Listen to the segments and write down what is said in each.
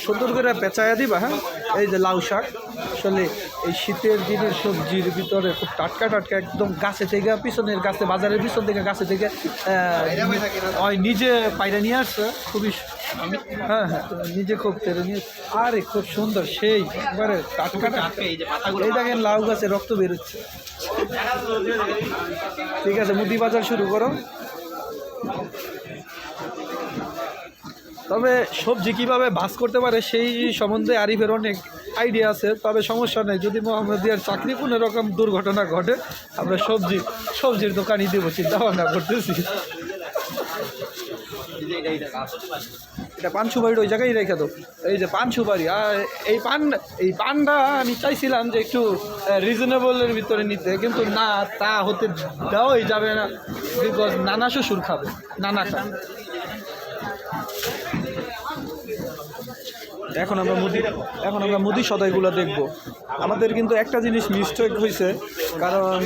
সুন্দর করে পেঁচাইয়া দিবা। হ্যাঁ, এই যে লাউ শাক আসলে এই শীতের দিনের সবজির ভিতরে খুব টাটকা টাটকা একদম গাছে থেকে, পিছনের গাছে, বাজারের পিছন থেকে গাছে থেকে নিজে পাইরে নিয়ে আসছে। খুবই হ্যাঁ হ্যাঁ, নিজে খুব তেরে নিয়ে, আরে খুব সুন্দর, সেই একবারে টাটকা টাটকা। এই দেখেন লাউ গাছে রক্ত বেরোচ্ছে। ঠিক আছে, মুদি বাজার শুরু করো। তবে সবজি কীভাবে ভাজ করতে পারে সেই সম্বন্ধে আরিফের অনেক আইডিয়া আছে। তবে সমস্যা নেই, যদি মোহাম্মদিয়ার চাকরি কোনো রকম দুর্ঘটনা ঘটে আমরা সবজির দোকানই দেবো, চিন্তা ভাবনা করতেছি। এটা পান সুপারিটা ওই জায়গায় রেখে দাও। এই যে পান সুপারি, আর এই পানটা আমি চাইছিলাম যে একটু রিজনেবলের ভিতরে নিতে, কিন্তু না, তা হতে দেওয়াই যাবে না, বিকজ নানা শ্বশুর খাবে, নানা খাবে। এখন আমরা মুদি সদাইগুলো দেখব। আমাদের কিন্তু একটা জিনিস মিস্টেক হয়েছে, কারণ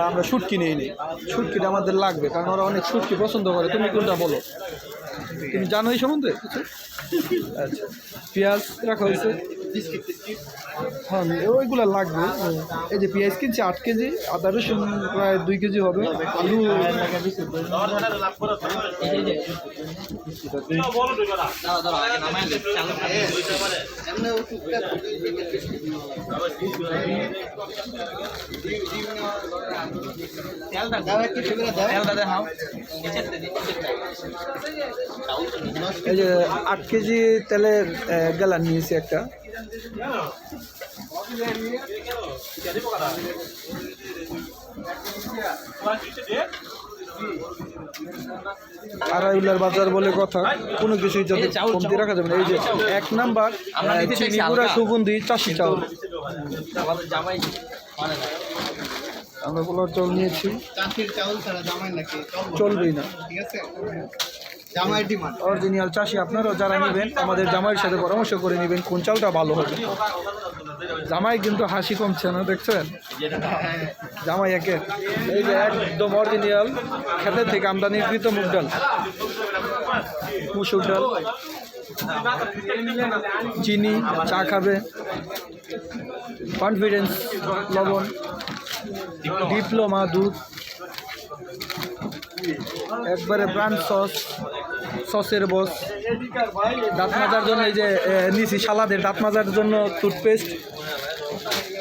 আমরা শুটকি নিইনি। শুটকিটা আমাদের লাগবে, কারণ ওরা অনেক শুটকি পছন্দ করে। তুমি কোনটা বলো, তুমি জানো এই সম্বন্ধে কিছু? আচ্ছা, পেঁয়াজ রাখা হয়েছে, হ্যাঁ ওইগুলো লাগবে। এই যে পেঁয়াজ কিনছি 8 কেজি, আদা রসুন প্রায় 2 কেজি হবে, আলু এই যে 8 কেজি তেলে গেলান নিয়েছি একটা। আড়াইউলার বাজার বলে কথা, কোনো কিছুই যাতে কমতি রাখা যাবে না। এই যে 1 নাম্বার চিনিগুড়া সুগন্ধি চাষি চাউল, আমরা পোলার চাউল নিয়েছি। চলবেই না, ঠিক আছে, অরিজিনাল চাষি। আপনারাও যারা নেবেন আমাদের জামাইয়ের সাথে পরামর্শ করে নেবেন কোন চালটা ভালো হবে। জামাই কিন্তু হাসি কমছে না, দেখছেন জামাই একে। এই যে একদম অরিজিনাল ক্ষেতের থেকে আমদানিকৃত মুগ ডাল, মুসুর ডাল, চিনি, চা খাবে, কনফিডেন্স লবণ, ডিপ্লোমা দুধ, একবারে ব্রান্ড সসের বস। দাঁত মাজার জন্য এই যে নিচি সালাদের দাঁত মাজার জন্য টুথপেস্ট,